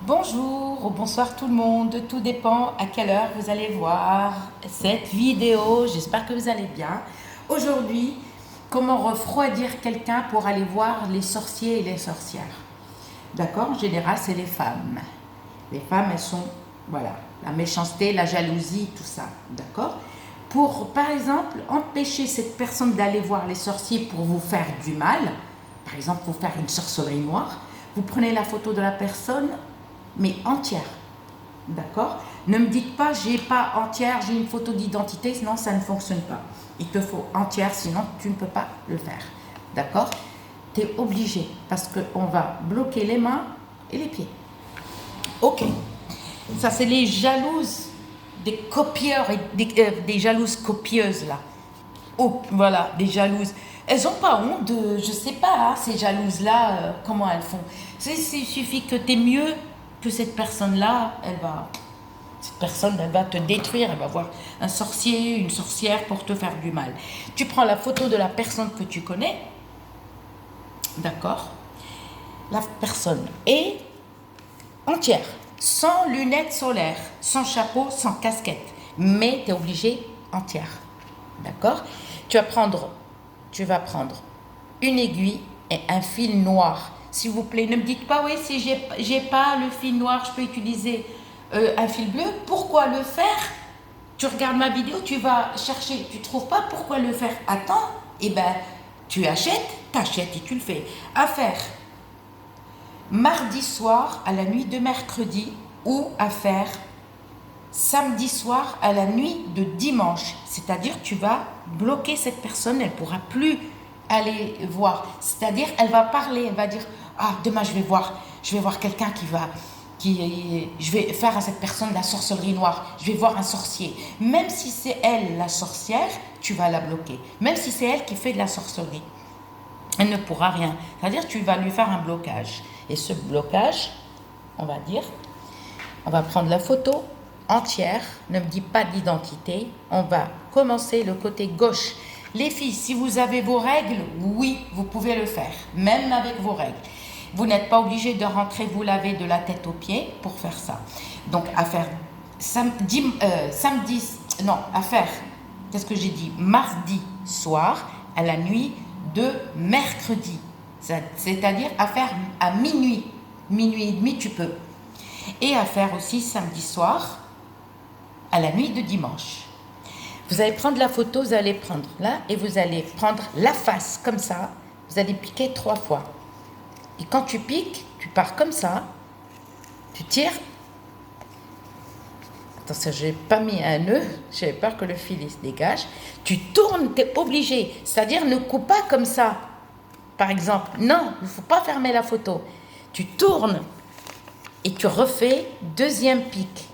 Bonjour ou bonsoir tout le monde, tout dépend à quelle heure vous allez voir cette vidéo, j'espère que vous allez bien. Aujourd'hui, comment refroidir quelqu'un pour aller voir les sorciers et les sorcières. D'accord? En général, c'est les femmes. Les femmes, elles sont, voilà, la méchanceté, la jalousie, tout ça. D'accord? Pour, par exemple, empêcher cette personne d'aller voir les sorciers pour vous faire du mal, par exemple, pour faire une sorcellerie noire, vous prenez la photo de la personne, mais entière. D'accord? Ne me dites pas, j'ai pas entière, j'ai une photo d'identité, sinon ça ne fonctionne pas. Il te faut entière, sinon tu ne peux pas le faire. D'accord? Tu es obligé, parce qu'on va bloquer les mains et les pieds. Ok. Ça, c'est les jalouses des copieurs et des jalouses copieuses, là. Oh, voilà, des jalouses. Elles n'ont pas honte de, je sais pas, hein, ces jalouses-là, comment elles font. Il suffit que tu es mieux que cette personne-là, cette personne, elle va te détruire, elle va voir un sorcier, une sorcière pour te faire du mal. Tu prends la photo de la personne que tu connais, d'accord? La personne est entière, sans lunettes solaires, sans chapeau, sans casquette, mais tu es obligé entière, d'accord? Tu vas prendre une aiguille et un fil noir. S'il vous plaît, ne me dites pas, oui, si j'ai pas le fil noir, je peux utiliser un fil bleu. Pourquoi le faire? Tu regardes ma vidéo, tu vas chercher, tu trouves pas pourquoi le faire. Attends, et ben, tu t'achètes et tu le fais. À faire mardi soir à la nuit de mercredi ou à faire samedi soir à la nuit de dimanche. C'est-à-dire tu vas bloquer cette personne, elle ne pourra plus aller voir. C'est-à-dire elle va parler, elle va dire ah demain je vais voir quelqu'un je vais faire à cette personne la sorcellerie noire, je vais voir un sorcier. Même si c'est elle la sorcière, tu vas la bloquer. Même si c'est elle qui fait de la sorcellerie, elle ne pourra rien. C'est-à-dire tu vas lui faire un blocage. Et ce blocage, on va prendre la photo entière, ne me dis pas d'identité, on va commencer le côté gauche. Les filles, si vous avez vos règles, oui, vous pouvez le faire, même avec vos règles. Vous n'êtes pas obligé de rentrer vous laver de la tête aux pieds pour faire ça. Donc à faire à faire, qu'est-ce que j'ai dit? Mardi soir à la nuit de mercredi. C'est-à-dire à faire à minuit. Minuit et demi, tu peux. Et à faire aussi samedi soir à la nuit de dimanche. Vous allez prendre la photo, vous allez prendre là et vous allez prendre la face comme ça. Vous allez piquer 3 fois. Et quand tu piques, tu pars comme ça. Tu tires. Attention, je n'ai pas mis un nœud. J'avais peur que le fil se dégage. Tu tournes, tu es obligé. C'est-à-dire ne coupe pas comme ça. Par exemple, non, il ne faut pas fermer la photo. Tu tournes et tu refais deuxième pic.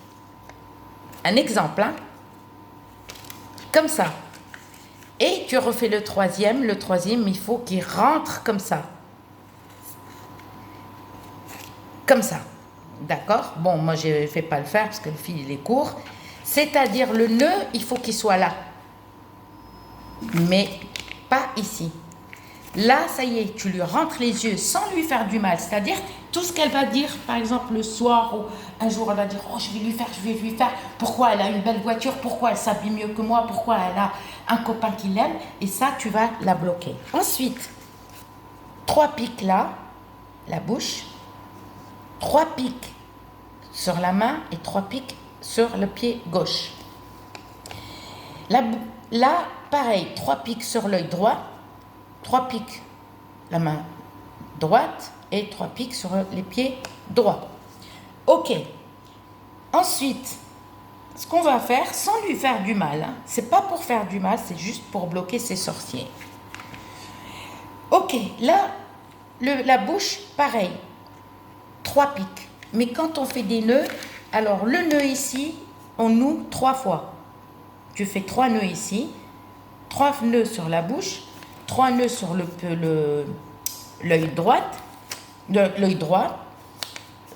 Un exemple, hein? Comme ça. Et tu refais le troisième, il faut qu'il rentre comme ça. Comme ça. D'accord? Bon, moi, je ne vais pas le faire parce que le fil, il est court. C'est-à-dire, le nœud, il faut qu'il soit là. Mais pas ici. Là, ça y est, tu lui rentres les yeux sans lui faire du mal. C'est-à-dire, tout ce qu'elle va dire, par exemple, le soir ou un jour, elle va dire « Oh, je vais lui faire. Pourquoi elle a une belle voiture? Pourquoi elle s'habille mieux que moi? Pourquoi elle a un copain qui l'aime ?» Et ça, tu vas la bloquer. Ensuite, 3 pics là, la bouche. 3 pics sur la main et 3 pics sur le pied gauche. Là, pareil, 3 pics sur l'œil droit. 3 pics la main droite et 3 pics sur les pieds droits. Ok. Ensuite, ce qu'on va faire, sans lui faire du mal, hein, c'est pas pour faire du mal, c'est juste pour bloquer ces sorciers. Ok, là, la bouche, pareil, 3 pics. Mais quand on fait des nœuds, alors le nœud ici, on noue 3 fois. Tu fais 3 nœuds ici, 3 nœuds sur la bouche, 3 nœuds sur l'œil droit,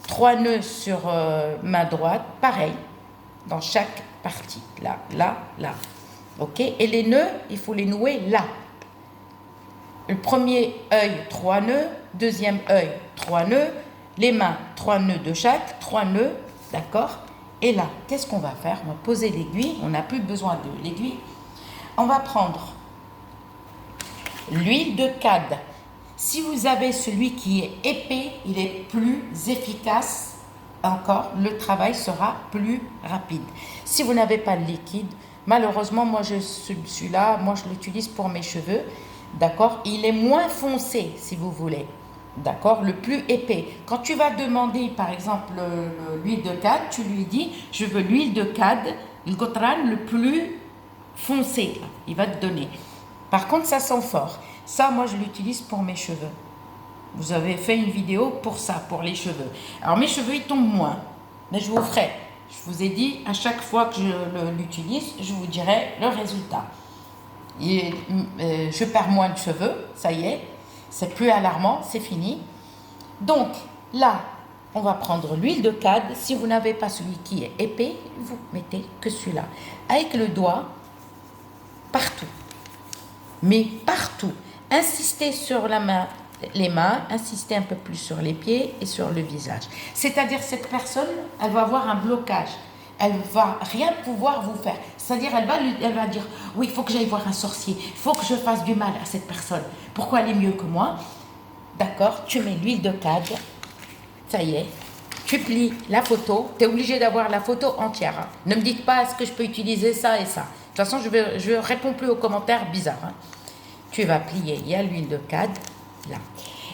3 nœuds sur main droite, pareil, dans chaque partie, là, là, là. Ok? Et les nœuds, il faut les nouer là. Le premier œil, 3 nœuds, deuxième œil, 3 nœuds, les mains, 3 nœuds de chaque, 3 nœuds, d'accord? Et là, qu'est-ce qu'on va faire? On va poser l'aiguille, on n'a plus besoin de l'aiguille. On va prendre l'huile de cade. Si vous avez celui qui est épais, il est plus efficace encore, le travail sera plus rapide. Si vous n'avez pas de liquide, malheureusement, moi celui-là, moi je l'utilise pour mes cheveux, d'accord? Il est moins foncé, si vous voulez, d'accord? Le plus épais. Quand tu vas demander, par exemple, l'huile de cade, tu lui dis, je veux l'huile de cade, le gotran le plus foncé, là. Il va te donner. Par contre, ça sent fort. Ça, moi, je l'utilise pour mes cheveux. Vous avez fait une vidéo pour ça, pour les cheveux. Alors, mes cheveux, ils tombent moins. Mais je vous ferai. Je vous ai dit, à chaque fois que je l'utilise, je vous dirai le résultat. Je perds moins de cheveux, ça y est. C'est plus alarmant, c'est fini. Donc, là, on va prendre l'huile de cade. Si vous n'avez pas celui qui est épais, vous mettez que celui-là. Avec le doigt, partout. Mais partout. Insistez sur la main, les mains, insistez un peu plus sur les pieds et sur le visage. C'est-à-dire cette personne, elle va avoir un blocage. Elle va rien pouvoir vous faire. C'est-à-dire elle va dire, oui, il faut que j'aille voir un sorcier, il faut que je fasse du mal à cette personne. Pourquoi elle est mieux que moi? D'accord, tu mets l'huile de cade, ça y est, tu plies la photo, tu es obligé d'avoir la photo entière. Hein. Ne me dites pas, est-ce que je peux utiliser ça et ça? De toute façon, je ne réponds plus aux commentaires bizarres. Hein. Tu vas plier, il y a l'huile de cade, là.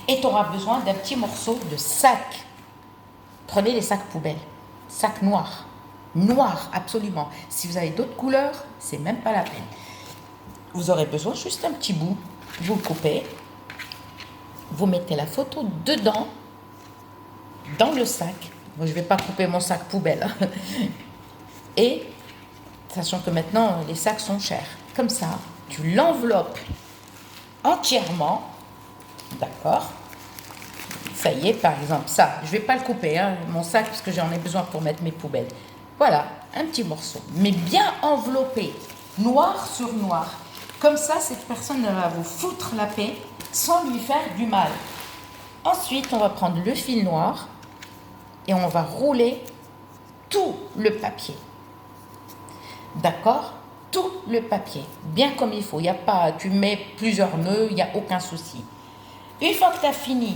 Et tu auras besoin d'un petit morceau de sac. Prenez les sacs poubelles, sac noir. Noir, absolument. Si vous avez d'autres couleurs, c'est même pas la peine. Vous aurez besoin juste un petit bout. Vous le coupez. Vous mettez la photo dedans, dans le sac. Moi, je ne vais pas couper mon sac poubelle. Hein. Et, sachant que maintenant, les sacs sont chers. Comme ça, tu l'enveloppes entièrement. D'accord? Ça y est, par exemple, ça. Je ne vais pas le couper, hein, mon sac, parce que j'en ai besoin pour mettre mes poubelles. Voilà, un petit morceau, mais bien enveloppé, noir sur noir. Comme ça, cette personne va vous foutre la paix sans lui faire du mal. Ensuite, on va prendre le fil noir et on va rouler tout le papier. D'accord? Tout le papier, bien comme il faut. Il y a pas, tu mets plusieurs nœuds, il n'y a aucun souci. Une fois que tu as fini,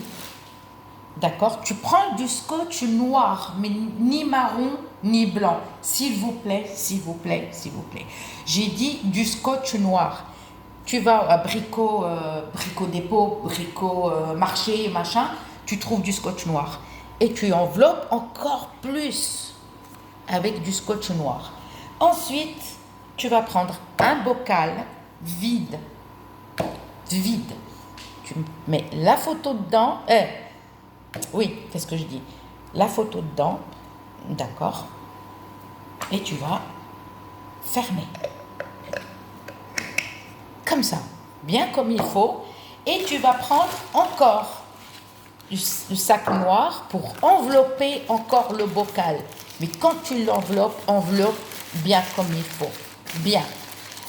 d'accord, tu prends du scotch noir, mais ni marron, ni blanc. S'il vous plaît, s'il vous plaît, s'il vous plaît. J'ai dit du scotch noir. Tu vas à Brico Dépôt, Brico Marché, machin, tu trouves du scotch noir. Et tu enveloppes encore plus avec du scotch noir. Ensuite, tu vas prendre un bocal vide. Vide. Tu mets la photo dedans. Oui, qu'est-ce que je dis? La photo dedans, d'accord? Et tu vas fermer. Comme ça, bien comme il faut. Et tu vas prendre encore du sac noir pour envelopper encore le bocal. Mais quand tu l'enveloppes, enveloppe bien comme il faut. Bien.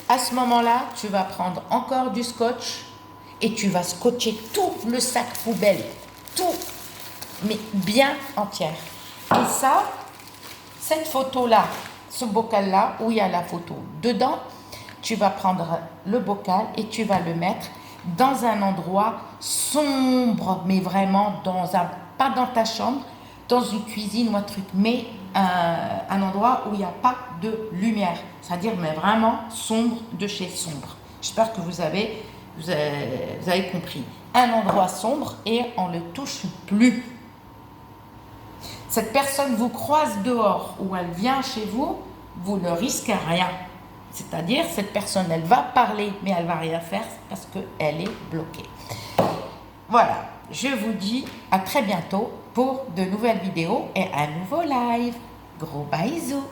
À ce moment-là, tu vas prendre encore du scotch et tu vas scotcher tout le sac poubelle. Tout. Mais bien entière. Et ça, cette photo-là, ce bocal-là, où il y a la photo dedans, tu vas prendre le bocal et tu vas le mettre dans un endroit sombre, mais vraiment pas dans ta chambre, dans une cuisine ou un truc, mais un endroit où il n'y a pas de lumière. C'est-à-dire, mais vraiment sombre de chez sombre. J'espère que vous avez compris. Un endroit sombre et on ne le touche plus. Cette personne vous croise dehors ou elle vient chez vous, vous ne risquez rien. C'est-à-dire, cette personne, elle va parler, mais elle ne va rien faire parce qu'elle est bloquée. Voilà, je vous dis à très bientôt pour de nouvelles vidéos et un nouveau live. Gros bisous.